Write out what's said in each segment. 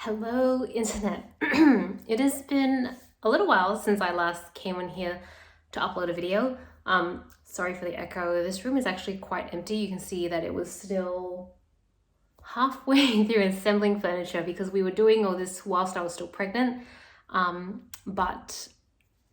Hello, internet. It has been a little while since I last came on here to upload a video. Sorry for the echo. This room is actually quite empty. You can see that it was still halfway through assembling furniture because we were doing all this whilst I was still pregnant. But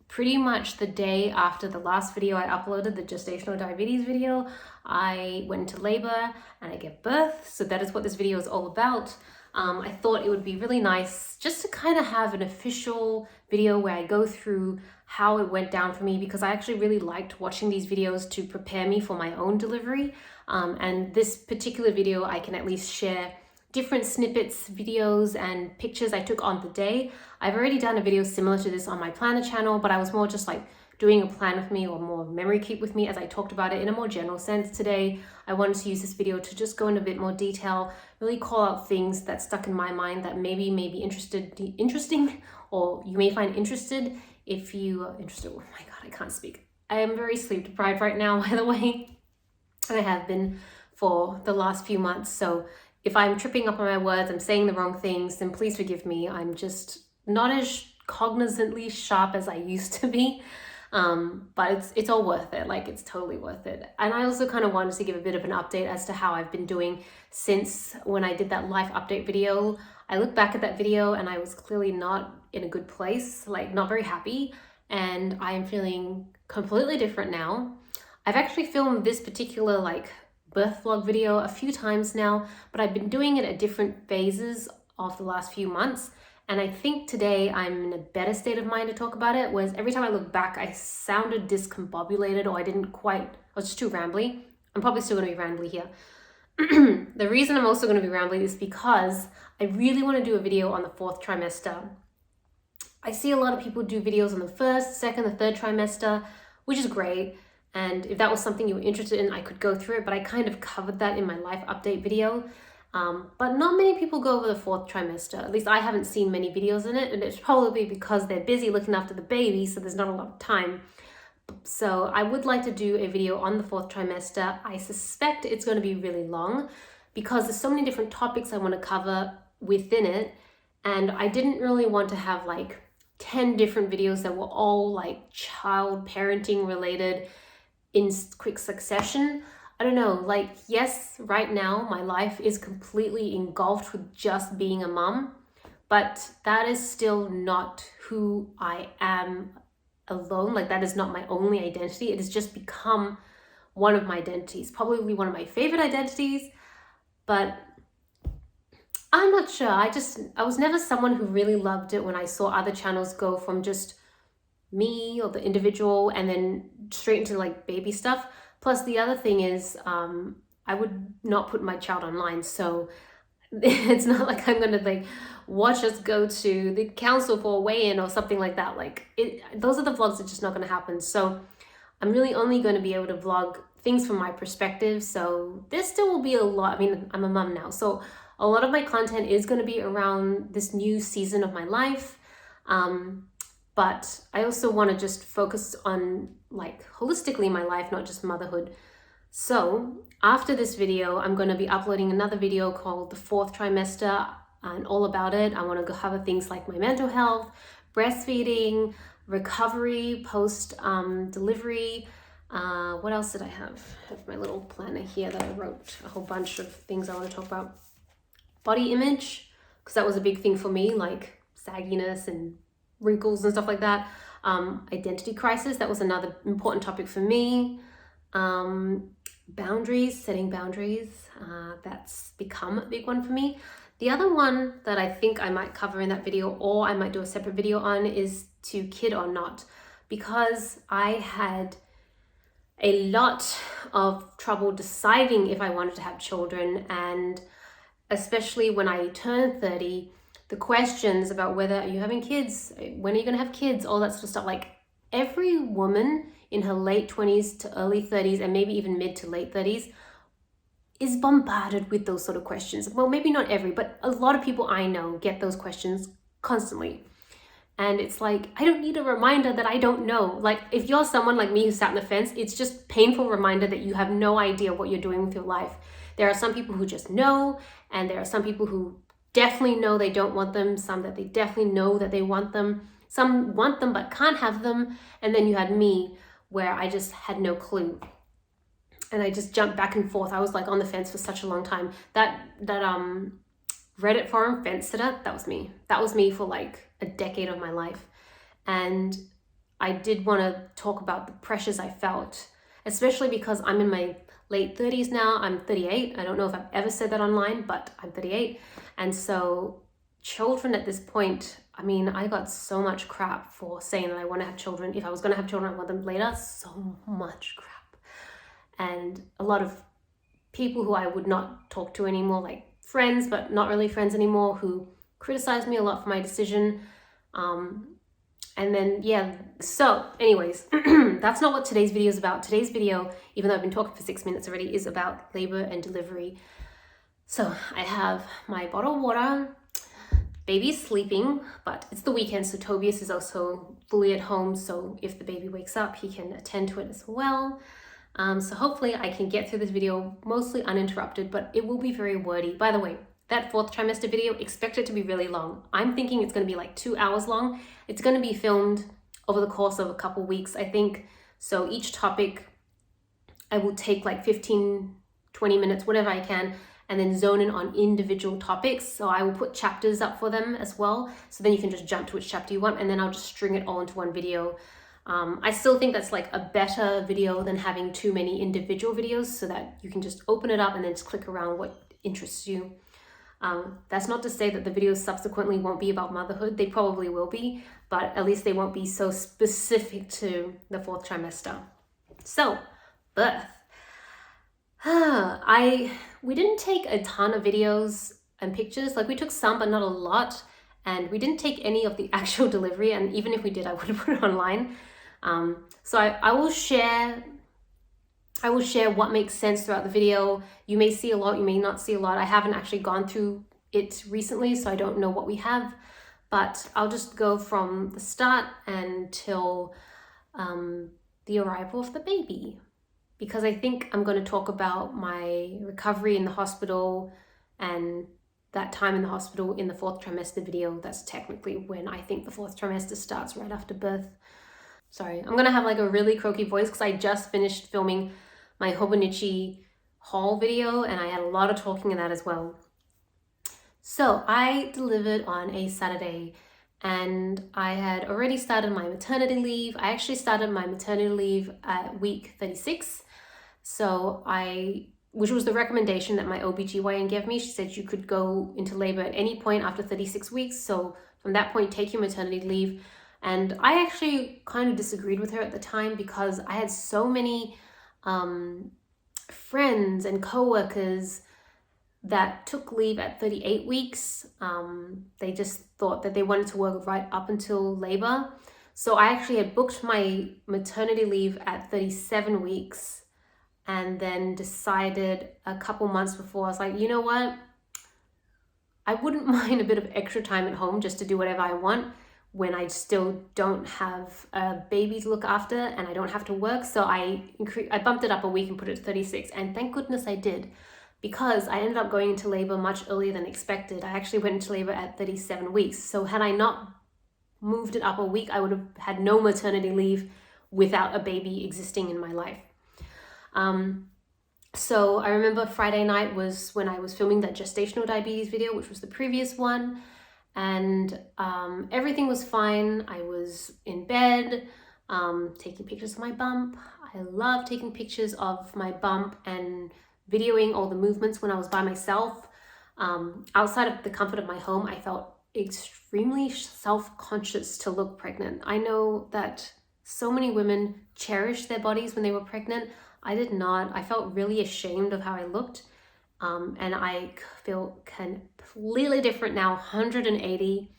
pretty much the day after the last video I uploaded, the gestational diabetes video, I went into labor and I gave birth. So that is what this video is all about. I thought it would be really nice just to kind of have an official video where I go through how it went down for me, because I actually really liked watching these videos to prepare me for my own delivery. And this particular video, I can at least share different snippets, videos, and pictures I took on the day. I've already done a video similar to this on my planner channel, but I was more just like doing a plan with me or more memory keep with me as I talked about it in a more general sense. Today, I wanted to use this video to just go in a bit more detail, really call out things that stuck in my mind that maybe may be interesting, or you may find interested if you are interested. Oh my God, I can't speak. I am very sleep deprived right now, by the way. And I have been for the last few months. So if I'm tripping up on my words, I'm saying the wrong things, then please forgive me. I'm just not as cognizantly sharp as I used to be. But it's all worth it. Like, it's totally worth it. And I also kind of wanted to give a bit of an update as to how I've been doing since when I did that life update video. I look back at that video and I was clearly not in a good place, like not very happy. And I am feeling completely different now. I've actually filmed this particular birth vlog video a few times now, but I've been doing it at different phases of the last few months. And I think today I'm in a better state of mind to talk about it, whereas every time I look back, I sounded discombobulated, or I was just too rambly. I'm probably still going to be rambly here. The reason I'm also going to be rambly is because I really want to do a video on the 4th trimester. I see a lot of people do videos on the 1st, 2nd, the 3rd trimester, which is great. And if that was something you were interested in, I could go through it, but I kind of covered that in my life update video. But not many people go over the 4th trimester. At least I haven't seen many videos in it, and it's probably because they're busy looking after the baby, so there's not a lot of time. So I would like to do a video on the 4th trimester. I suspect it's going to be really long because there's so many different topics I want to cover within it, and I didn't really want to have 10 different videos that were all child parenting related in quick succession. I don't know, yes, right now my life is completely engulfed with just being a mom, but that is still not who I am alone. That is not my only identity. It has just become one of my identities, probably one of my favorite identities, but I'm not sure. I was never someone who really loved it when I saw other channels go from just me or the individual and then straight into baby stuff. Plus the other thing is I would not put my child online, so it's not like I'm gonna watch us go to the council for a weigh-in or something like that. Those are the vlogs that are just not gonna happen. So I'm really only going to be able to vlog things from my perspective. So there still will be a lot. I mean, I'm a mom now, so a lot of my content is going to be around this new season of my life. But I also want to just focus on holistically my life, not just motherhood. So after this video, I'm going to be uploading another video called the 4th trimester and all about it. I want to cover things like my mental health, breastfeeding, recovery, post delivery. What else did I have? I have my little planner here that I wrote a whole bunch of things I want to talk about. Body image, because that was a big thing for me, sagginess and wrinkles and stuff like that. Identity crisis, that was another important topic for me. Boundaries, setting boundaries, that's become a big one for me. The other one that I think I might cover in that video, or I might do a separate video on, is to kid or not, because I had a lot of trouble deciding if I wanted to have children, and especially when I turned 30, the questions about whether are you having kids, when are you going to have kids, all that sort of stuff. Every woman in her late 20s to early 30s, and maybe even mid to late 30s, is bombarded with those sort of questions. Well, maybe not every, but a lot of people I know get those questions constantly. And it's I don't need a reminder that I don't know. If you're someone like me who sat on the fence, it's just painful reminder that you have no idea what you're doing with your life. There are some people who just know, and there are some people who definitely know they don't want them, some that they definitely know that they want them, some want them but can't have them, and then you had me where I just had no clue. And I just jumped back and forth. I was like on the fence for such a long time. That Reddit forum fence sitter, that was me. That was me for like a decade of my life. And I did want to talk about the pressures I felt, especially because I'm in my late 30s now. I'm 38. I don't know if I've ever said that online, but I'm 38. And so children at this point, I mean, I got so much crap for saying that I want to have children. If I was going to have children, I want them later. So much crap. And a lot of people who I would not talk to anymore, like friends, but not really friends anymore, who criticized me a lot for my decision. And then, yeah, so anyways, that's not what today's video is about. Today's video, even though I've been talking for 6 minutes already, is about labor and delivery. So I have my bottle of water, baby's sleeping, but it's the weekend, so Tobias is also fully at home. So if the baby wakes up, he can attend to it as well. So hopefully I can get through this video mostly uninterrupted, but it will be very wordy. By the way, that 4th trimester video, expect it to be really long. I'm thinking it's going to be like 2 hours long. It's going to be filmed over the course of a couple weeks, I think. So each topic, I will take like 15, 20 minutes, whatever I can, and then zone in on individual topics. So I will put chapters up for them as well. So then you can just jump to which chapter you want, and then I'll just string it all into one video. I still think that's like a better video than having too many individual videos, so that you can just open it up and then just click around what interests you. That's not to say that the videos subsequently won't be about motherhood. They probably will be, but at least they won't be so specific to the 4th trimester. So, birth. We didn't take a ton of videos and pictures. Like, we took some, but not a lot. And we didn't take any of the actual delivery. And even if we did, I would have put it online. So I will share what makes sense throughout the video. You may see a lot, you may not see a lot. I haven't actually gone through it recently, so I don't know what we have, but I'll just go from the start until the arrival of the baby, because I think I'm going to talk about my recovery in the hospital and that time in the hospital in the 4th trimester video. That's technically when I think the 4th trimester starts, right after birth. Sorry, I'm going to have like a really croaky voice because I just finished filming my Hobonichi haul video and I had a lot of talking in that as well. So I delivered on a Saturday and I had already started my maternity leave. I actually started my maternity leave at week 36. So which was the recommendation that my OBGYN gave me. She said you could go into labor at any point after 36 weeks. So from that point, take your maternity leave. And I actually kind of disagreed with her at the time because I had so many friends and coworkers that took leave at 38 weeks. They just thought that they wanted to work right up until labor. So I actually had booked my maternity leave at 37 weeks and then decided a couple months before, I was like, you know what? I wouldn't mind a bit of extra time at home just to do whatever I want when I still don't have a baby to look after and I don't have to work. So I bumped it up a week and put it to 36. And thank goodness I did, because I ended up going into labor much earlier than expected. I actually went into labor at 37 weeks. So had I not moved it up a week, I would have had no maternity leave without a baby existing in my life. So I remember Friday night was when I was filming that gestational diabetes video, which was the previous one. And everything was fine. I was in bed, taking pictures of my bump. I love taking pictures of my bump and videoing all the movements when I was by myself. Outside of the comfort of my home, I felt extremely self-conscious to look pregnant. I know that so many women cherish their bodies when they were pregnant. I did not. I felt really ashamed of how I looked. And I feel completely different now, 180.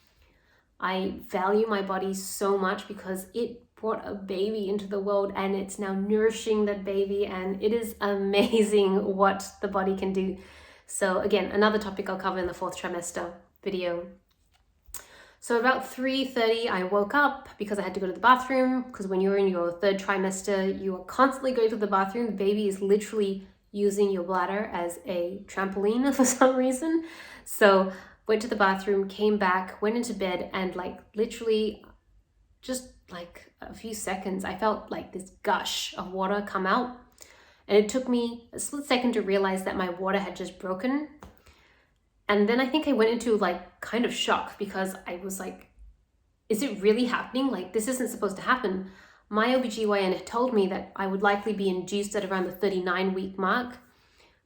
I value my body so much because it brought a baby into the world and it's now nourishing that baby, and it is amazing what the body can do. So again, another topic I'll cover in the 4th trimester video. So about 3:30, I woke up because I had to go to the bathroom, because when you're in your 3rd trimester, you are constantly going to the bathroom. The baby is literally using your bladder as a trampoline for some reason. So went to the bathroom, came back, went into bed, and like literally just like a few seconds, I felt like this gush of water come out. And it took me a split second to realize that my water had just broken. And then I think I went into like kind of shock because I was like, is it really happening? Like, this isn't supposed to happen. My OBGYN had told me that I would likely be induced at around the 39-week mark.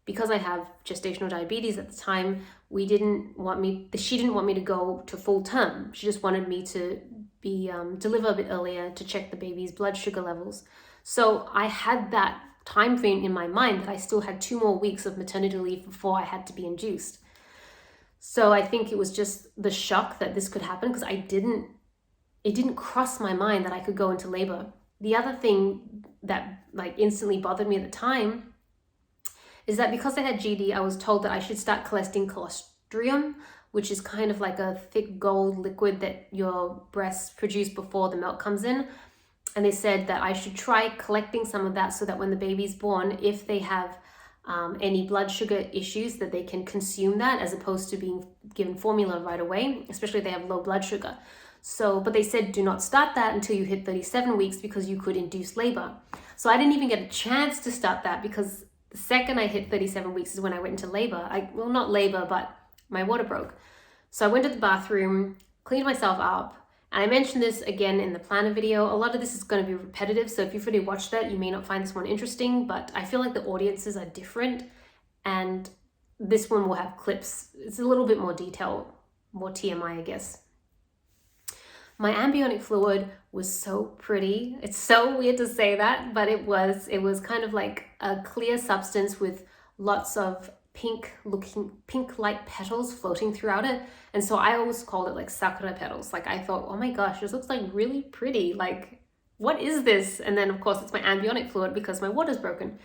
Because I have gestational diabetes at the time, she didn't want me to go to full term. She just wanted me to be deliver a bit earlier to check the baby's blood sugar levels. So I had that time frame in my mind that I still had 2 more weeks of maternity leave before I had to be induced. So I think it was just the shock that this could happen, because it didn't cross my mind that I could go into labor. The other thing that like instantly bothered me at the time is that because I had GD, I was told that I should start collecting colostrum, which is kind of like a thick gold liquid that your breasts produce before the milk comes in. And they said that I should try collecting some of that so that when the baby's born, if they have any blood sugar issues, that they can consume that as opposed to being given formula right away, especially if they have low blood sugar. So, but they said do not start that until you hit 37 weeks because you could induce labor. So I didn't even get a chance to start that, because the second I hit 37 weeks is when I went into labor. Well, not labor, but my water broke. So I went to the bathroom, cleaned myself up, and I mentioned this again in the planner video. A lot of this is going to be repetitive, so if you've already watched that, you may not find this one interesting, but I feel like the audiences are different, and this one will have clips. It's a little bit more detail, more TMI, I guess. My amniotic fluid was so pretty. It's so weird to say that, but it was kind of like a clear substance with lots of pink light petals floating throughout it. And so I always called it like sakura petals. Like I thought, oh my gosh, this looks like really pretty. Like, what is this? And then of course it's my amniotic fluid because my water's broken.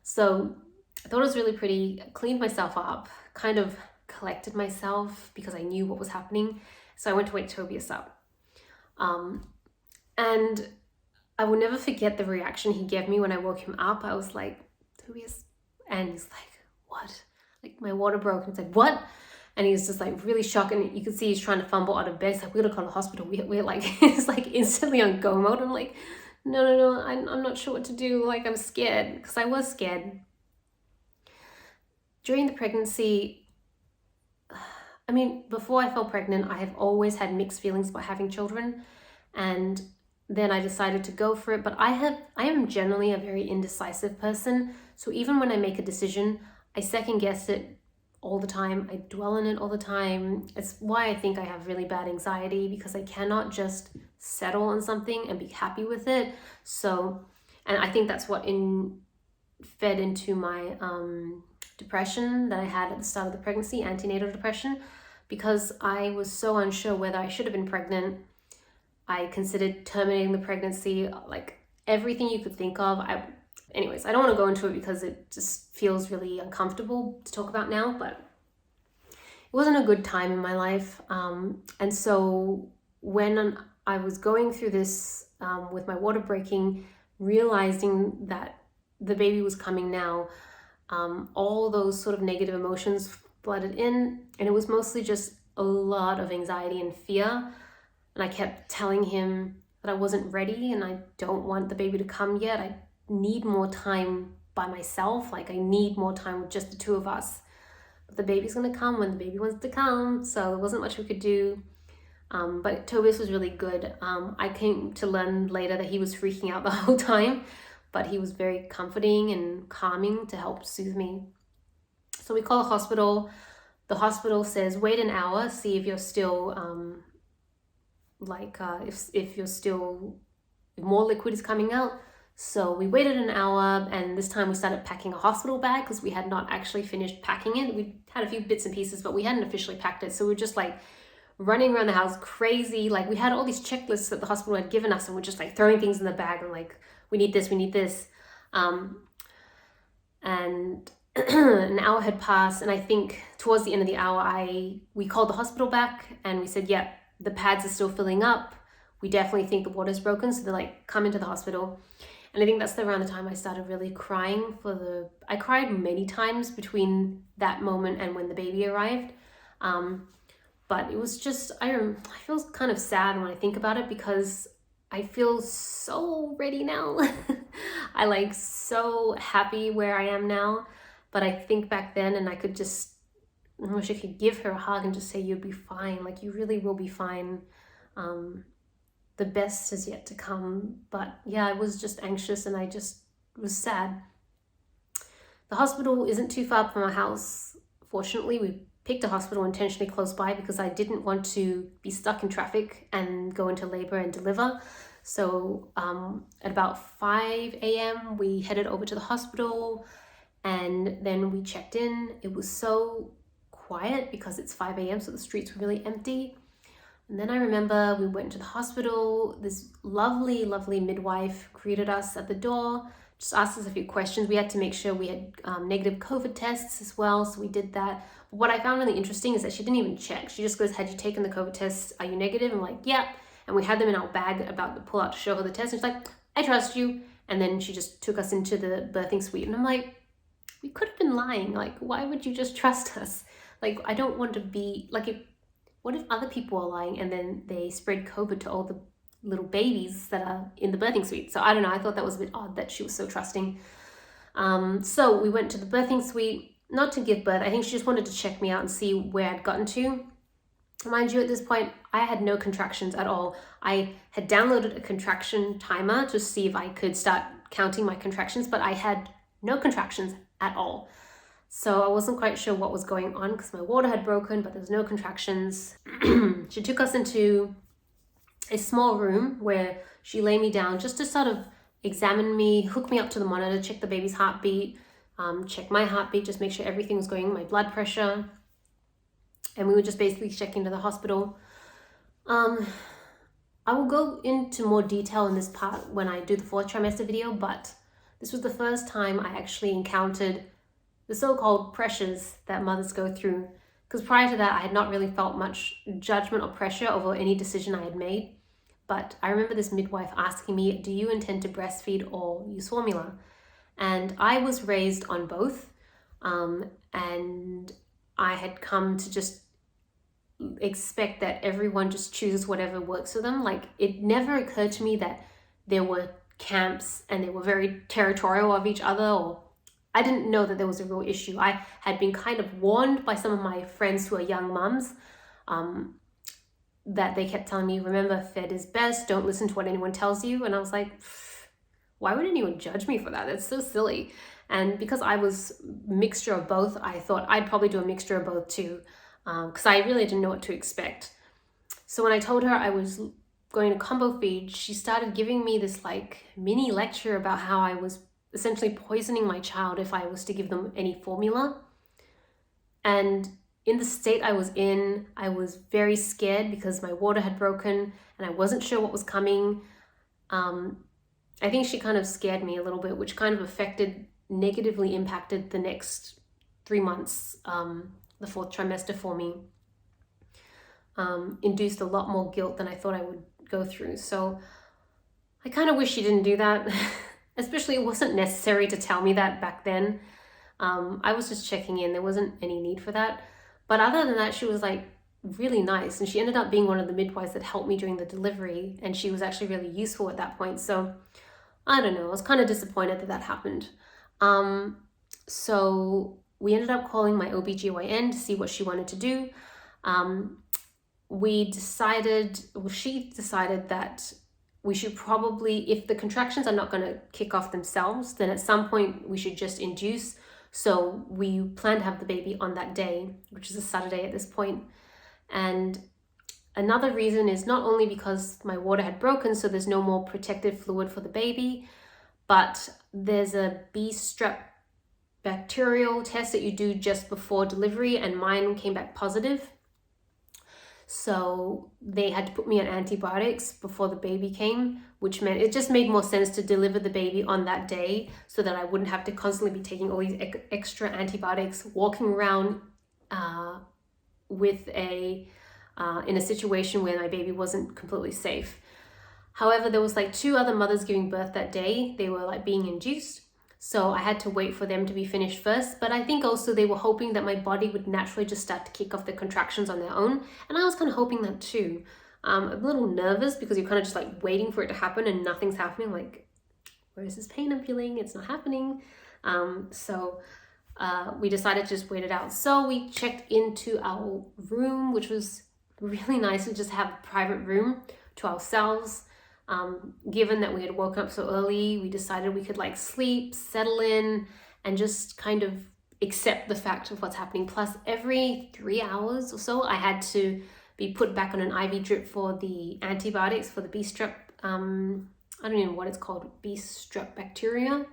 So I thought it was really pretty, cleaned myself up, kind of collected myself because I knew what was happening. So I went to wake Tobias up. And I will never forget the reaction he gave me when I woke him up. I was like, Tobias, and he's like, what? Like, my water broke. And he's like, what? And he's just like really shocked, and you can see he's trying to fumble out of bed. He's like, we gotta call the hospital. We're like, he's like instantly on go mode. I'm like, no, I'm not sure what to do. Like, I'm scared, because I was scared. During the pregnancy, I mean, before I fell pregnant, I have always had mixed feelings about having children, and then I decided to go for it. But I am generally a very indecisive person. So even when I make a decision, I second guess it all the time. I dwell on it all the time. It's why I think I have really bad anxiety, because I cannot just settle on something and be happy with it. So, and I think that's what fed into my depression that I had at the start of the pregnancy, antenatal depression, because I was so unsure whether I should have been pregnant. I considered terminating the pregnancy, like everything you could think of. Anyways, I don't want to go into it because it just feels really uncomfortable to talk about now, but it wasn't a good time in my life. And so when I was going through this with my water breaking, realizing that the baby was coming now, all those sort of negative emotions flooded in, and it was mostly just a lot of anxiety and fear. And I kept telling him that I wasn't ready and I don't want the baby to come yet. I need more time by myself. Like, I need more time with just the two of us. But the baby's gonna come when the baby wants to come, so there wasn't much we could do. But Tobias was really good. I came to learn later that he was freaking out the whole time, but he was very comforting and calming to help soothe me. So we call a hospital. The hospital says, wait an hour, see if you're still, if more liquid is coming out. So we waited an hour, and this time we started packing a hospital bag because we had not actually finished packing it. We had a few bits and pieces, but we hadn't officially packed it. So we were just like running around the house crazy. Like, we had all these checklists that the hospital had given us, and we're just like throwing things in the bag and like, we need this. And an hour had passed, and I think towards the end of the hour, we called the hospital back and we said, yeah, the pads are still filling up. We definitely think the water's broken. So they're like, come into the hospital. And I think that's around the time I started really crying I cried many times between that moment and when the baby arrived. But it was just, I feel kind of sad when I think about it because I feel so ready now. I like so happy where I am now. But I think back then and I wish I could give her a hug and just say, you'll be fine. Like, you really will be fine. The best is yet to come. But yeah, I was just anxious and I just was sad. The hospital isn't too far from our house. Fortunately, we picked a hospital intentionally close by because I didn't want to be stuck in traffic and go into labor and deliver. So at about 5 a.m. we headed over to the hospital and then we checked in. It was so quiet because it's 5 a.m. so the streets were really empty. And then I remember we went to the hospital. This lovely, lovely midwife greeted us at the door, just asked us a few questions. We had to make sure we had negative COVID tests as well, so we did that. But what I found really interesting is that she didn't even check. She just goes, had you taken the COVID tests? Are you negative? I'm like, yeah. And we had them in our bag about to pull out to show her the test. And she's like, I trust you. And then she just took us into the birthing suite. And I'm like, we could have been lying. Like, why would you just trust us? Like, I don't want to be, like, what if other people are lying and then they spread COVID to all the little babies that are in the birthing suite? So I don't know, I thought that was a bit odd that she was so trusting. So we went to the birthing suite, not to give birth. I think she just wanted to check me out and see where I'd gotten to. Mind you, at this point, I had no contractions at all. I had downloaded a contraction timer to see if I could start counting my contractions, but I had no contractions at all. So I wasn't quite sure what was going on because my water had broken, but there's no contractions. She took us into a small room where she lay me down just to sort of examine me, hook me up to the monitor, check the baby's heartbeat, check my heartbeat, just make sure everything was going, my blood pressure. And we were just basically checking to the hospital. I will go into more detail in this part when I do the 4th trimester video, but this was the first time I actually encountered the so-called pressures that mothers go through. Because prior to that, I had not really felt much judgment or pressure over any decision I had made. But I remember this midwife asking me, do you intend to breastfeed or use formula? And I was raised on both. And I had come to just expect that everyone just chooses whatever works for them. Like, it never occurred to me that there were camps and they were very territorial of each other, or I didn't know that there was a real issue. I had been kind of warned by some of my friends who are young mums that they kept telling me, remember, fed is best, don't listen to what anyone tells you. And I was like, why would anyone judge me for that? That's so silly. And because I was a mixture of both, I thought I'd probably do a mixture of both too, because I really didn't know what to expect. So when I told her I was going to combo feed, she started giving me this like mini lecture about how I was essentially poisoning my child if I was to give them any formula. And in the state I was in, I was very scared because my water had broken and I wasn't sure what was coming. I think she kind of scared me a little bit, which kind of negatively impacted the next 3 months, the 4th trimester for me. Induced a lot more guilt than I thought I would go through. So I kind of wish she didn't do that. Especially, it wasn't necessary to tell me that back then. I was just checking in. There wasn't any need for that. But other than that, she was like really nice. And she ended up being one of the midwives that helped me during the delivery. And she was actually really useful at that point. So I don't know. I was kind of disappointed that she calling my OBGYN to see what she wanted to do. She decided that we should probably, if the contractions are not going to kick off themselves, then at some point we should just induce. So we plan to have the baby on that day, which is a Saturday at this point. And another reason is not only because my water had broken, so there's no more protective fluid for the baby, but there's a B-strep bacterial test that you do just before delivery, and mine came back positive. So they had to put me on antibiotics before the baby came, which meant it just made more sense to deliver the baby on that day so that I wouldn't have to constantly be taking all these extra antibiotics, walking around in a situation where my baby wasn't completely safe. However, there was like 2 other mothers giving birth that day. They were like being induced. So I had to wait for them to be finished first. But I think also they were hoping that my body would naturally just start to kick off the contractions on their own. And I was kind of hoping that too. I'm a little nervous because you're kind of just like waiting for it to happen and nothing's happening. Like, where is this pain I'm feeling? It's not happening. We decided to just wait it out. So we checked into our room, which was really nice to just have a private room to ourselves. Given that we had woken up so early, we decided we could like sleep, settle in, and just kind of accept the fact of what's happening. Plus, every 3 hours or so, I had to be put back on an IV drip for the antibiotics for the bee strep. I don't even know what it's called, bee strep bacteria.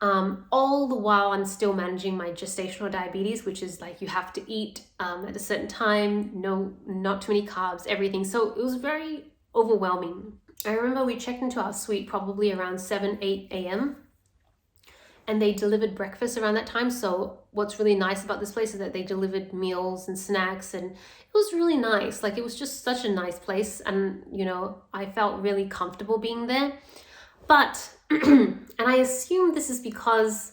All the while I'm still managing my gestational diabetes, which is like you have to eat at a certain time, not too many carbs, everything. So it was very overwhelming. I remember we checked into our suite probably around 7-8 a.m. and they delivered breakfast around that time. So what's really nice about this place is that they delivered meals and snacks, and it was really nice. Like, it was just such a nice place, and you know, I felt really comfortable being there. But and I assume this is because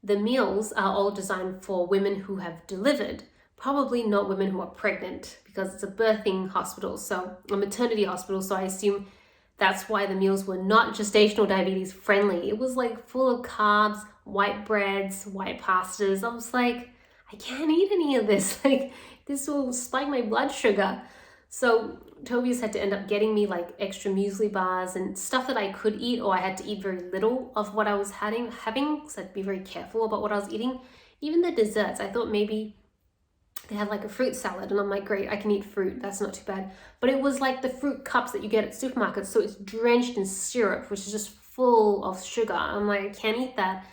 the meals are all designed for women who have delivered, probably not women who are pregnant, because it's a birthing hospital, so a maternity hospital. So I assume that's why the meals were not gestational diabetes friendly. It was like full of carbs, white breads, white pastas. I was like, I can't eat any of this. Like, this will spike my blood sugar. So Tobias had to end up getting me like extra muesli bars and stuff that I could eat, or I had to eat very little of what I was having, so I'd be very careful about what I was eating. Even the desserts, I thought maybe they had like a fruit salad, and I'm like, great, I can eat fruit, that's not too bad. But it was like the fruit cups that you get at supermarkets, so it's drenched in syrup, which is just full of sugar. I'm like, I can't eat that.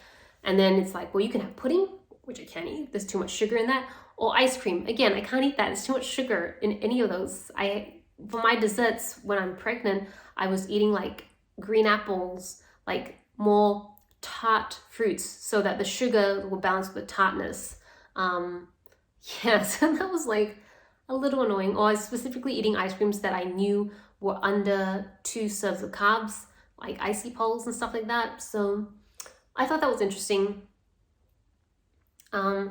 And then it's like, well, you can have pudding, which I can't eat, there's too much sugar in that. Or ice cream, again, I can't eat that, there's too much sugar in any of those. For my desserts when I'm pregnant, I was eating like green apples, like more tart fruits, so that the sugar will balance with the tartness. Yeah, so that was like a little annoying. Or I was specifically eating ice creams that I knew were under 2 serves of carbs, like icy poles and stuff like that. So I thought that was interesting.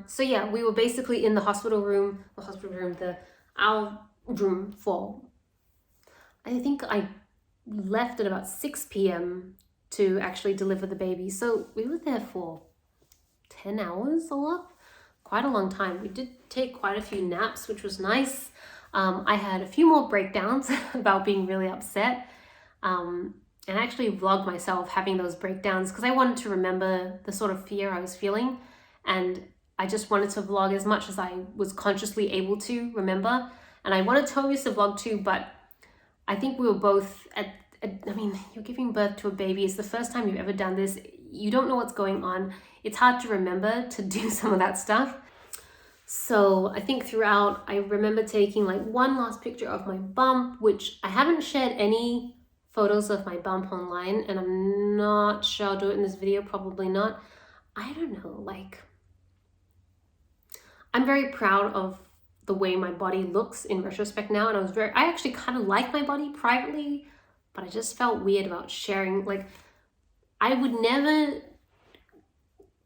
So yeah, we were basically in our room for, I think I left at about 6 p.m. to actually deliver the baby. So we were there for 10 hours all up, quite a long time. We did take quite a few naps, which was nice. I had a few more breakdowns about being really upset. And I actually vlogged myself having those breakdowns because I wanted to remember the sort of fear I was feeling. And I just wanted to vlog as much as I was consciously able to remember. And I wanted Tobias to vlog too, but I think we were both I mean, you're giving birth to a baby. It's the first time you've ever done this. You don't know what's going on. It's hard to remember to do some of that stuff. So I think throughout, I remember taking like one last picture of my bump, which I haven't shared any photos of my bump online, and I'm not sure I'll do it in this video, probably not. I don't know, like, I'm very proud of the way my body looks in retrospect now, and I actually kind of like my body privately, but I just felt weird about sharing. Like, I would never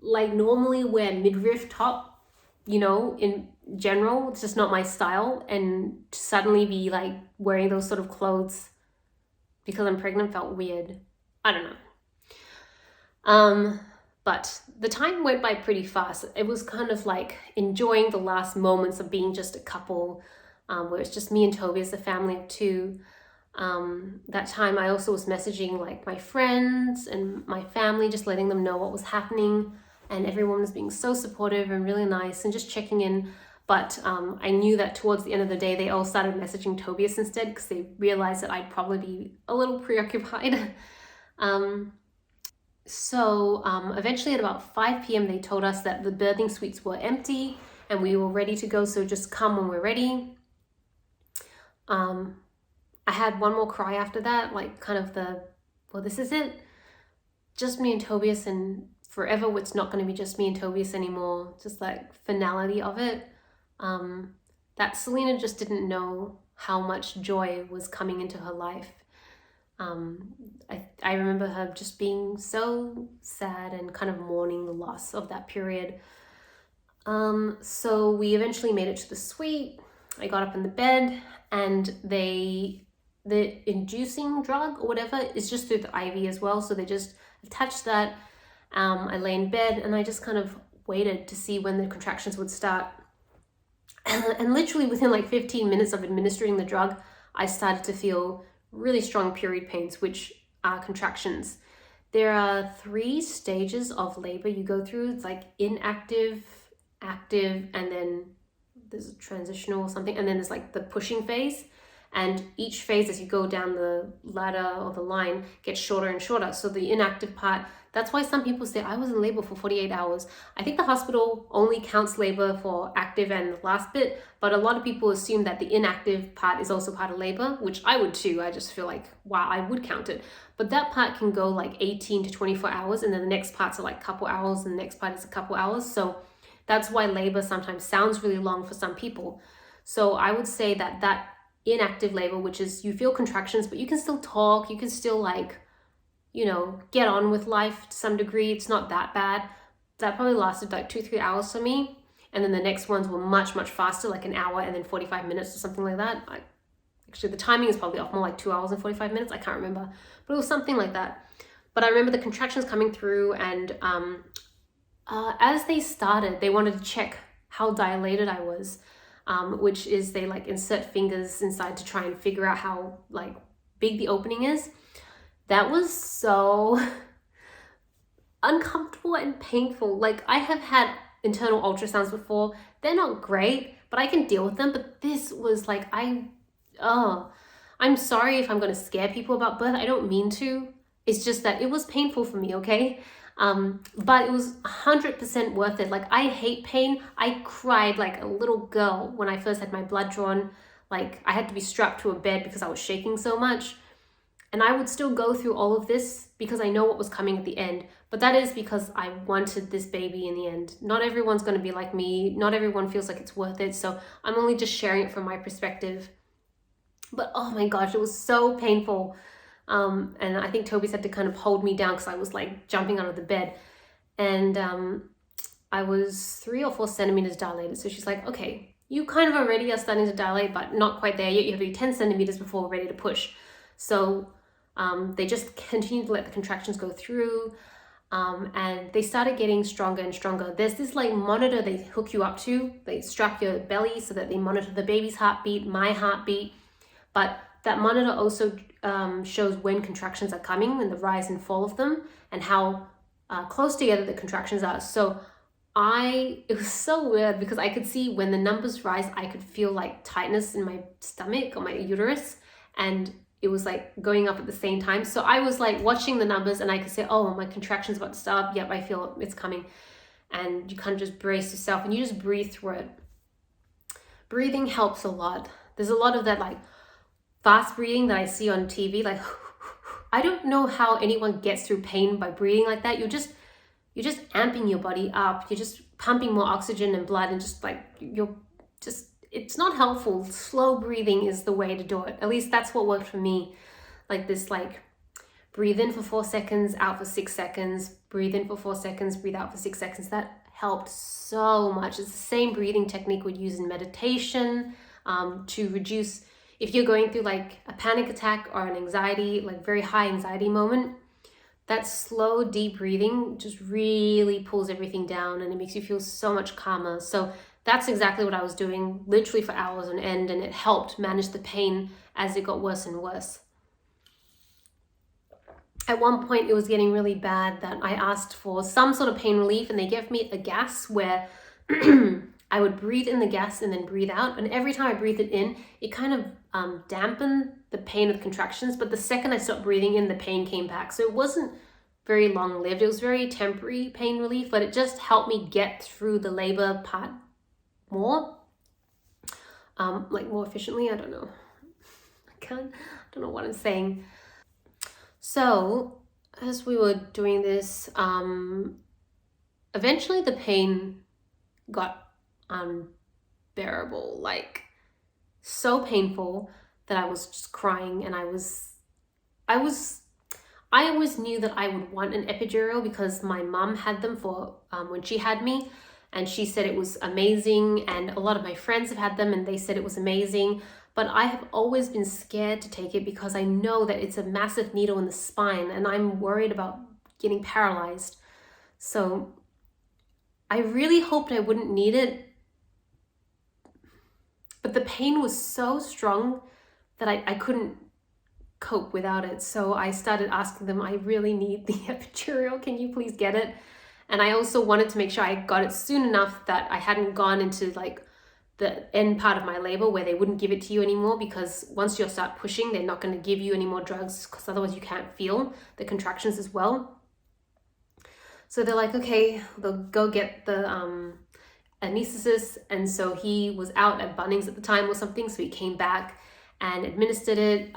like normally wear midriff top, you know, in general. It's just not my style, and to suddenly be like wearing those sort of clothes because I'm pregnant felt weird. I don't know. But the time went by pretty fast. It was kind of like enjoying the last moments of being just a couple, where it's just me and Toby as a family of 2. That time I also was messaging like my friends and my family, just letting them know what was happening, and everyone was being so supportive and really nice and just checking in. But I knew that towards the end of the day, they all started messaging Tobias instead because they realized that I'd probably be a little preoccupied. So eventually at about 5 p.m. they told us that the birthing suites were empty and we were ready to go, so just come when we're ready. I had one more cry after that, like kind of well, this is it. Just me and Tobias, and forever it's not going to be just me and Tobias anymore. Just like finality of it. That Celina just didn't know how much joy was coming into her life. I remember her just being so sad and kind of mourning the loss of that period. So we eventually made it to the suite. I got up in the bed, and the inducing drug or whatever is just through the IV as well. So they just attached that. I lay in bed and I just kind of waited to see when the contractions would start. And literally within like 15 minutes of administering the drug, I started to feel really strong period pains, which are contractions. There are 3 stages of labor you go through. It's like inactive, active, and then there's a transitional or something, and then there's like the pushing phase. And each phase, as you go down the ladder or the line, gets shorter and shorter. So the inactive part, that's why some people say, I was in labor for 48 hours. I think the hospital only counts labor for active and the last bit, but a lot of people assume that the inactive part is also part of labor, which I would too. I just feel like, wow, I would count it. But that part can go like 18 to 24 hours, and then the next parts are like a couple hours, and the next part is a couple hours. So that's why labor sometimes sounds really long for some people. So I would say that that inactive labor, which is you feel contractions, but you can still talk, you can still like, get on with life to some degree. It's not that bad. That probably lasted like 2-3 hours for me. And then the next ones were much, much faster, like an hour and then 45 minutes or something like that. Actually, the timing is probably off, more like 2 hours and 45 minutes. I can't remember, but it was something like that. But I remember the contractions coming through, and as they started, they wanted to check how dilated I was, which is they like insert fingers inside to try and figure out how like big the opening is. That was so uncomfortable and painful. Like, I have had internal ultrasounds before. They're not great, but I can deal with them. But this was like, I'm sorry if I'm going to scare people about birth. I don't mean to. It's just that it was painful for me, okay? But it was 100% worth it. Like, I hate pain. I cried like a little girl when I first had my blood drawn. Like, I had to be strapped to a bed because I was shaking so much. And I would still go through all of this because I know what was coming at the end. But that is because I wanted this baby in the end. Not everyone's going to be like me. Not everyone feels like it's worth it. So I'm only just sharing it from my perspective. But oh my gosh, it was so painful. And I think Toby's had to kind of hold me down because I was like jumping out of the bed. And I was 3 or 4 centimeters dilated. So she's like, okay, you kind of already are starting to dilate, but not quite there yet. You have to be 10 centimeters before we're ready to push. So they just continued to let the contractions go through, and they started getting stronger and stronger. There's this like monitor they hook you up to. They strap your belly so that they monitor the baby's heartbeat, my heartbeat. But that monitor also shows when contractions are coming and the rise and fall of them, and how close together the contractions are. So it was so weird because I could see when the numbers rise, I could feel like tightness in my stomach or my uterus, and it was like going up at the same time. So I was like watching the numbers, and I could say, oh, my contraction's about to start. Yep, I feel it's coming. And you kind of just brace yourself and you just breathe through it. Breathing helps a lot. There's a lot of that like fast breathing that I see on TV. Like, I don't know how anyone gets through pain by breathing like that. You're just amping your body up. You're just pumping more oxygen and blood, and just like it's not helpful. Slow breathing is the way to do it. At least that's what worked for me. Like this, like breathe in for 4 seconds, out for 6 seconds, breathe in for 4 seconds, breathe out for 6 seconds. That helped so much. It's the same breathing technique we'd use in meditation to reduce, if you're going through like a panic attack or an anxiety, like very high anxiety moment, that slow, deep breathing just really pulls everything down, and it makes you feel so much calmer. So that's exactly what I was doing, literally for hours on end, and it helped manage the pain as it got worse and worse. At one point, it was getting really bad that I asked for some sort of pain relief, and they gave me a gas where I would breathe in the gas and then breathe out. And every time I breathed it in, it kind of dampened the pain of the contractions. But the second I stopped breathing in, the pain came back. So it wasn't very long-lived. It was very temporary pain relief, but it just helped me get through the labor part more, like more efficiently. I don't know. I don't know what I'm saying. So as we were doing this, eventually the pain got unbearable, like so painful that I was just crying, and I was I always knew that I would want an epidural because my mum had them for when she had me, and she said it was amazing, and a lot of my friends have had them and they said it was amazing. But I have always been scared to take it because I know that it's a massive needle in the spine and I'm worried about getting paralyzed. So I really hoped I wouldn't need it, but the pain was so strong that I couldn't cope without it. So I started asking them, I really need the epidural, can you please get it? And I also wanted to make sure I got it soon enough that I hadn't gone into like the end part of my labor where they wouldn't give it to you anymore, because once you start pushing, they're not going to give you any more drugs because otherwise you can't feel the contractions as well. So they're like, okay, they'll go get the anesthetist. And so he was out at Bunnings at the time or something, so he came back and administered it.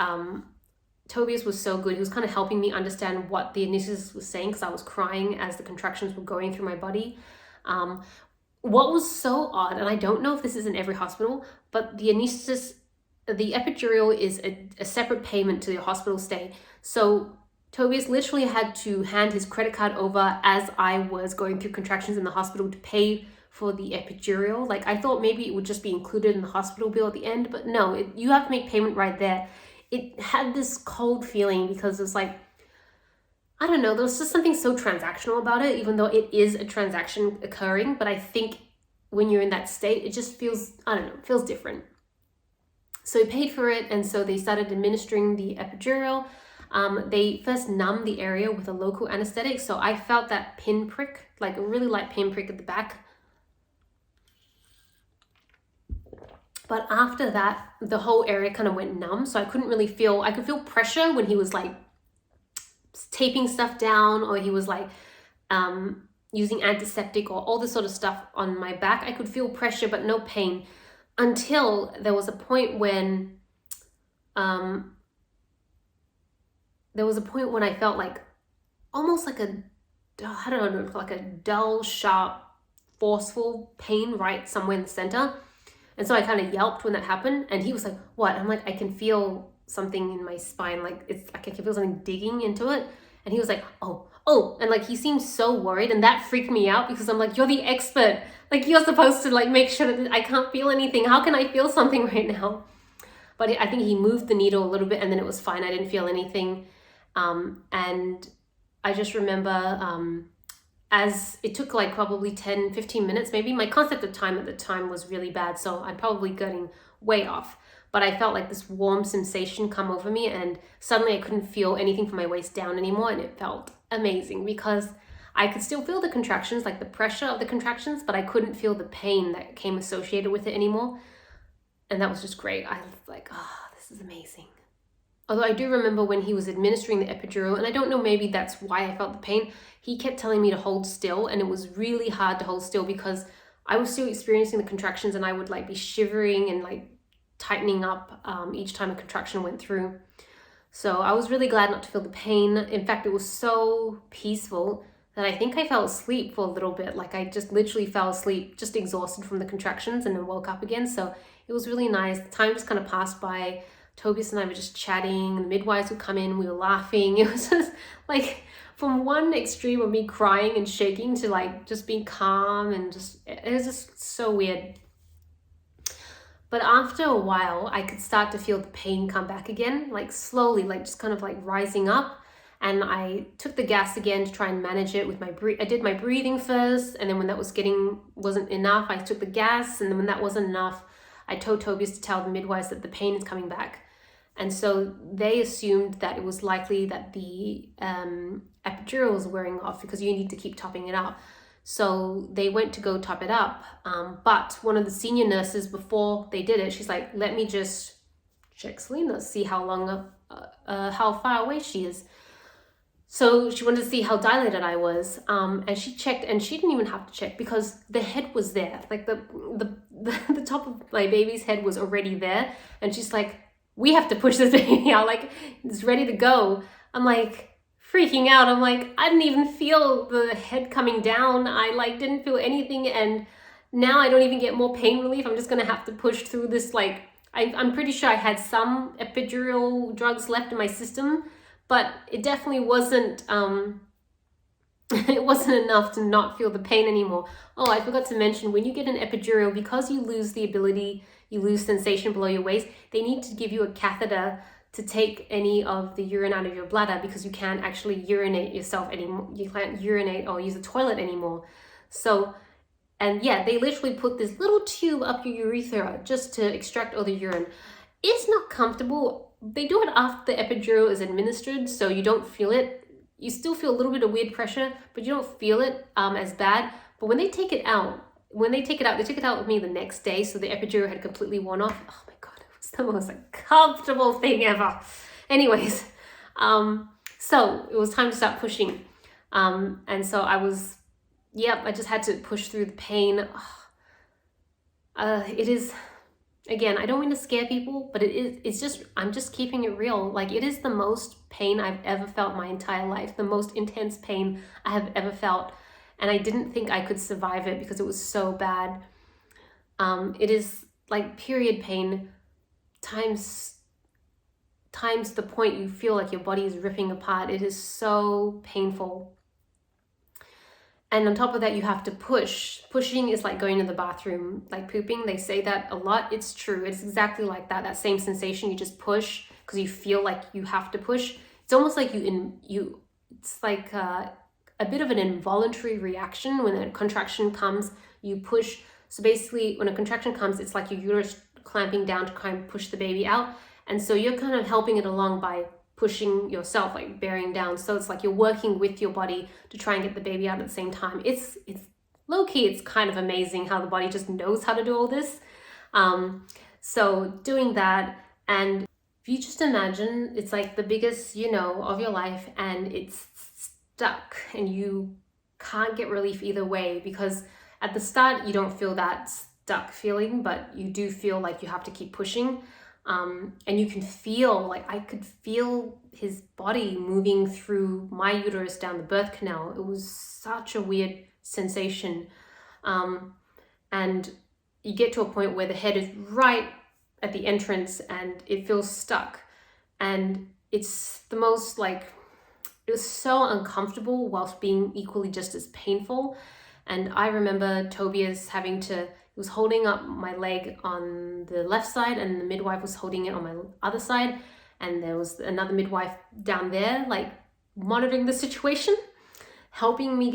Tobias was so good. He was kind of helping me understand what the anesthetist was saying because I was crying as the contractions were going through my body. What was so odd, and I don't know if this is in every hospital, but the anesthetist, the epidural is a separate payment to your hospital stay. So Tobias literally had to hand his credit card over as I was going through contractions in the hospital to pay for the epidural. Like, I thought maybe it would just be included in the hospital bill at the end, but no, you have to make payment right there. It had this cold feeling because it's like, I don't know, there's just something so transactional about it, even though it is a transaction occurring. But I think when you're in that state, it just feels, I don't know, it feels different. So he paid for it, and so they started administering the epidural. They first numbed the area with a local anesthetic. So I felt that pinprick, like a really light pinprick at the back. But after that, the whole area kind of went numb. So I couldn't really feel, I could feel pressure when he was like taping stuff down, or he was like using antiseptic or all this sort of stuff on my back. I could feel pressure, but no pain, until there was a point when I felt like almost like a, I don't know, like a dull, sharp, forceful pain right somewhere in the center. And so I kind of yelped when that happened, and he was like, what? I'm like, I can feel something in my spine, like it's like I can feel something digging into it. And he was like, oh, and like he seemed so worried, and that freaked me out because I'm like, you're the expert, like you're supposed to like make sure that I can't feel anything. How can I feel something right now? But I think he moved the needle a little bit and then it was fine. I didn't feel anything. And I just remember as it took like probably 10-15 minutes maybe. My concept of time at the time was really bad, so I'm probably getting way off. But I felt like this warm sensation come over me, and suddenly I couldn't feel anything from my waist down anymore, and it felt amazing because I could still feel the contractions, like the pressure of the contractions, but I couldn't feel the pain that came associated with it anymore. And that was just great. I was like, oh, this is amazing. Although I do remember when he was administering the epidural, and I don't know, maybe that's why I felt the pain, he kept telling me to hold still, and it was really hard to hold still because I was still experiencing the contractions, and I would like be shivering and like tightening up each time a contraction went through. So I was really glad not to feel the pain. In fact, it was so peaceful that I think I fell asleep for a little bit. Like I just literally fell asleep, just exhausted from the contractions, and then woke up again. So it was really nice. Time just kind of passed by. Tobias and I were just chatting, the midwives would come in, we were laughing. It was just like from one extreme of me crying and shaking to like just being calm, and just, it was just so weird. But after a while, I could start to feel the pain come back again, like slowly, like just kind of like rising up. And I took the gas again to try and manage it with my I did my breathing first, and then when that wasn't enough, I took the gas, and then when that wasn't enough, I told Tobias to tell the midwives that the pain is coming back. And so they assumed that it was likely that the epidural was wearing off because you need to keep topping it up. So they went to go top it up. But one of the senior nurses, before they did it, she's like, let me just check Celina, see how long, how far away she is. So she wanted to see how dilated I was. And she checked, and she didn't even have to check because the head was there. Like the top of my baby's head was already there. And she's like, we have to push this baby out, like it's ready to go. I'm like freaking out. I'm like, I didn't even feel the head coming down. I like didn't feel anything, and now I don't even get more pain relief. I'm just gonna have to push through this. Like I'm pretty sure I had some epidural drugs left in my system, but it definitely wasn't, it wasn't enough to not feel the pain anymore. Oh, I forgot to mention, when you get an epidural, because you lose the ability, you lose sensation below your waist, they need to give you a catheter to take any of the urine out of your bladder, because you can't actually urinate yourself anymore. You can't urinate or use a toilet anymore. So, and yeah, they literally put this little tube up your urethra just to extract all the urine. It's not comfortable. They do it after the epidural is administered, so you don't feel it. You still feel a little bit of weird pressure, but you don't feel it as bad. But when they take it out, they took it out with me the next day, so the epidural had completely worn off. Oh my God, it was the most uncomfortable thing ever. Anyways, so it was time to start pushing. And so I just had to push through the pain. It is, again, I don't mean to scare people, but I'm just keeping it real. Like, it is the most pain I've ever felt my entire life, the most intense pain I have ever felt. And I didn't think I could survive it because it was so bad. It is like period pain times the point you feel like your body is ripping apart. It is so painful. And on top of that, you have to push. Pushing is like going to the bathroom, like pooping. They say that a lot. It's true. It's exactly like that. That same sensation. You just push because you feel like you have to push. It's almost like it's like a bit of an involuntary reaction. When a contraction comes, you push. So basically, when a contraction comes, it's like your uterus clamping down to kind of push the baby out. And so you're kind of helping it along by pushing yourself, like bearing down. So it's like you're working with your body to try and get the baby out at the same time. It's low-key, it's kind of amazing how the body just knows how to do all this. So doing that, and if you just imagine, it's like the biggest, of your life, and it's stuck and you can't get relief either way, because at the start you don't feel that stuck feeling, but you do feel like you have to keep pushing. And you can feel, like I could feel his body moving through my uterus down the birth canal. It was such a weird sensation. And you get to a point where the head is right at the entrance and it feels stuck. And it's the most it was so uncomfortable whilst being equally just as painful. And I remember Tobias he was holding up my leg on the left side, and the midwife was holding it on my other side. And there was another midwife down there, like monitoring the situation, helping me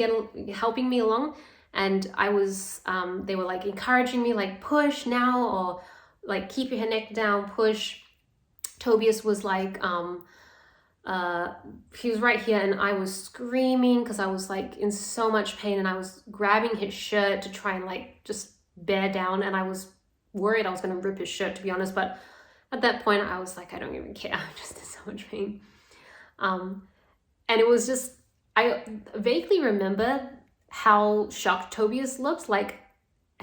along. And I was, they were like encouraging me, like, push now, or like keep your neck down, push. Tobias was like, he was right here, and I was screaming because I was like in so much pain, and I was grabbing his shirt to try and like just bear down, and I was worried I was going to rip his shirt, to be honest. But at that point I was like, I don't even care, I'm just in so much pain. And it was just, I vaguely remember how shocked Tobias looked. Like,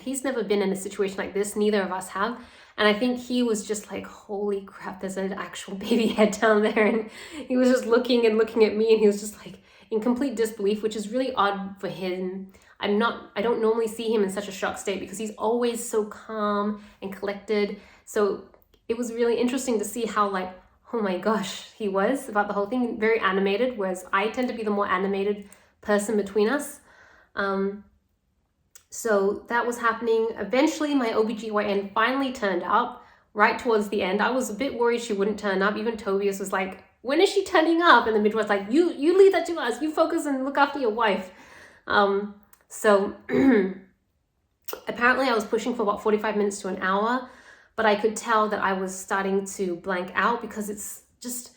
he's never been in a situation like this, neither of us have. And I think he was just like, holy crap, there's an actual baby head down there. And he was just looking and looking at me, and he was just like in complete disbelief, which is really odd for him. I don't normally see him in such a shocked state because he's always so calm and collected. So it was really interesting to see how, like, oh my gosh, he was about the whole thing, very animated, whereas I tend to be the more animated person between us. So that was happening. Eventually my OBGYN finally turned up right towards the end. I was a bit worried she wouldn't turn up. Even Tobias was like, when is she turning up? And the midwife was like, you leave that to us. You focus and look after your wife. So apparently I was pushing for about 45 minutes to an hour, but I could tell that I was starting to blank out, because it's just,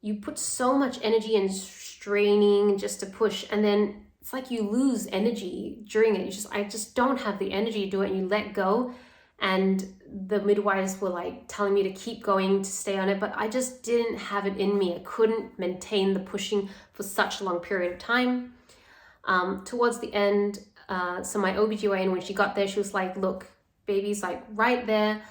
you put so much energy and straining just to push, and then it's like you lose energy during it. I just don't have the energy to do it, and you let go. And the midwives were like telling me to keep going, to stay on it, but I just didn't have it in me. I couldn't maintain the pushing for such a long period of time. Towards the end, so my OBGYN, when she got there, she was like, look, baby's like right there.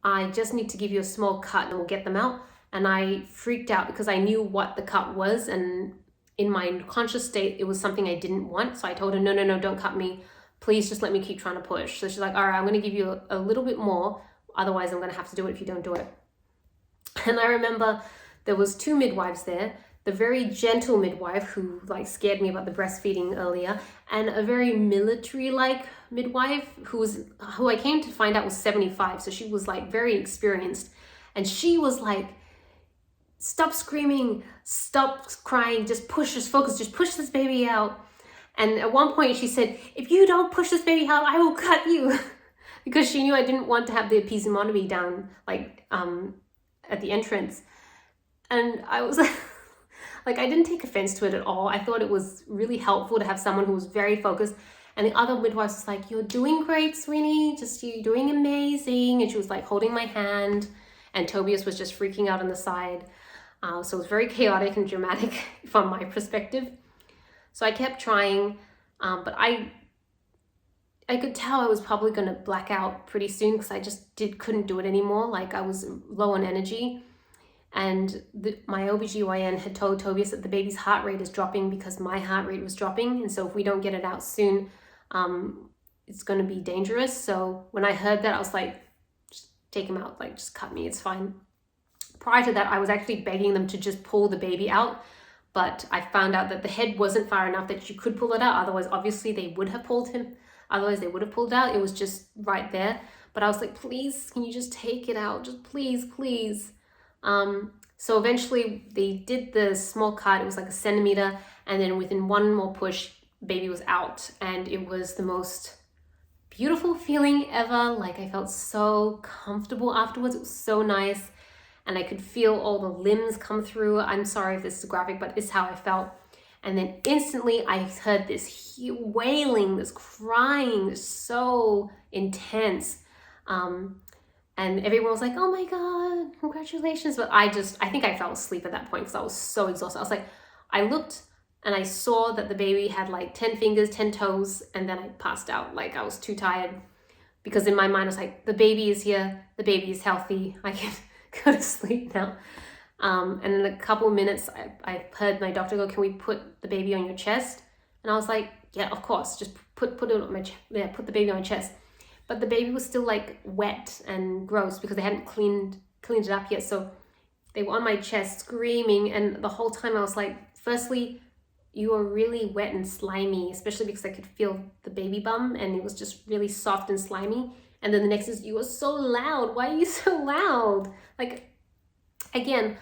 I just need to give you a small cut and we'll get them out. And I freaked out because I knew what the cut was, and in my conscious state, it was something I didn't want. So I told her, no, don't cut me. Please just let me keep trying to push. So she's like, all right, I'm going to give you a little bit more. Otherwise, I'm going to have to do it if you don't do it. And I remember there was 2 midwives there. the very gentle midwife who like scared me about the breastfeeding earlier, and a very military-like midwife who I came to find out was 75, so she was like very experienced, and she was like, stop screaming, stop crying, just push, just focus, just push this baby out. And at one point she said, if you don't push this baby out, I will cut you. Because she knew I didn't want to have the episiotomy down like at the entrance. And I was like, I didn't take offense to it at all. I thought it was really helpful to have someone who was very focused. And the other midwife was like, you're doing great, Sweeney, just you're doing amazing. And she was like holding my hand, and Tobias was just freaking out on the side. So it was very chaotic and dramatic from my perspective. So I kept trying, but I could tell I was probably going to black out pretty soon because I just couldn't do it anymore. Like I was low on energy. And my OBGYN had told Tobias that the baby's heart rate is dropping because my heart rate was dropping. And so if we don't get it out soon, it's going to be dangerous. So when I heard that, I was like, just take him out, like just cut me, it's fine. Prior to that, I was actually begging them to just pull the baby out. But I found out that the head wasn't far enough that you could pull it out. Otherwise, obviously, they would have pulled him. Otherwise, they would have pulled out. It was just right there. But I was like, please, can you just take it out? Just please, please. So eventually, they did the small cut. It was like 1 centimeter. And then within one more push, baby was out. And it was the most beautiful feeling ever. Like I felt so comfortable afterwards. It was so nice. And I could feel all the limbs come through. I'm sorry if this is graphic, but it's how I felt. And then instantly I heard this wailing, this crying, this so intense. And everyone was like, oh my God, congratulations. But I think I fell asleep at that point because I was so exhausted. I was like, I looked and I saw that the baby had like 10 fingers, 10 toes, and then I passed out. Like I was too tired because in my mind I was like, the baby is here, the baby is healthy, I can go to sleep now. And in a couple of minutes, I heard my doctor go, can we put the baby on your chest? And I was like, yeah, of course, just put it on my put the baby on my chest. But the baby was still like wet and gross because they hadn't cleaned it up yet. So they were on my chest screaming, and the whole time I was like, firstly, you are really wet and slimy, especially because I could feel the baby bum and it was just really soft and slimy. And then the next is, you are so loud. Why are you so loud? Like, again,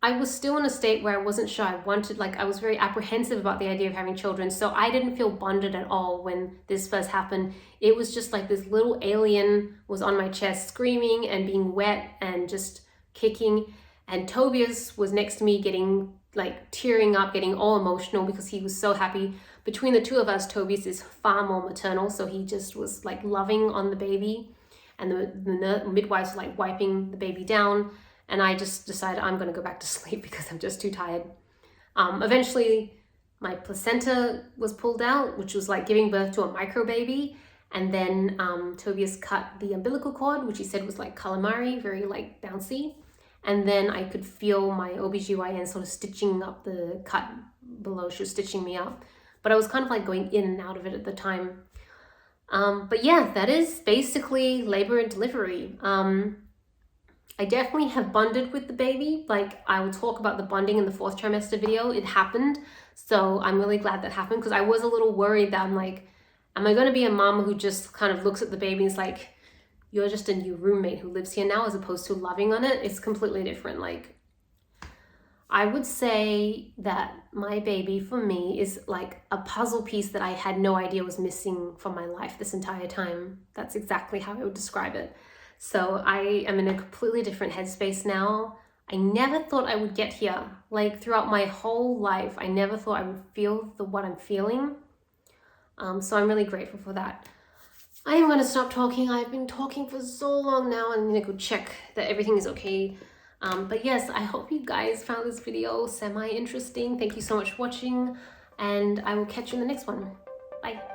I was still in a state where I wasn't sure I wanted, like I was very apprehensive about the idea of having children. So I didn't feel bonded at all when this first happened. It was just like this little alien was on my chest screaming and being wet and just kicking. And Tobias was next to me getting like tearing up, getting all emotional because he was so happy. Between the two of us, Tobias is far more maternal. So he just was like loving on the baby, and the midwives were like wiping the baby down. And I just decided I'm going to go back to sleep because I'm just too tired. Eventually, my placenta was pulled out, which was like giving birth to a micro baby. And then Tobias cut the umbilical cord, which he said was like calamari, very like bouncy. And then I could feel my OBGYN sort of stitching up the cut below. She was stitching me up. But I was kind of like going in and out of it at the time. But yeah, that is basically labor and delivery. I definitely have bonded with the baby. Like I will talk about the bonding in the 4th trimester video. It happened. So I'm really glad that happened because I was a little worried that I'm like, am I going to be a mom who just kind of looks at the baby and is like, you're just a new roommate who lives here now, as opposed to loving on it? It's completely different. Like I would say that my baby for me is like a puzzle piece that I had no idea was missing from my life this entire time. That's exactly how I would describe it. So I am in a completely different headspace now. I never thought I would get here. Like throughout my whole life, I never thought I would feel what I'm feeling. So I'm really grateful for that. I am going to stop talking. I've been talking for so long now, and I'm going to go check that everything is okay. But yes, I hope you guys found this video semi-interesting. Thank you so much for watching, and I will catch you in the next one. Bye.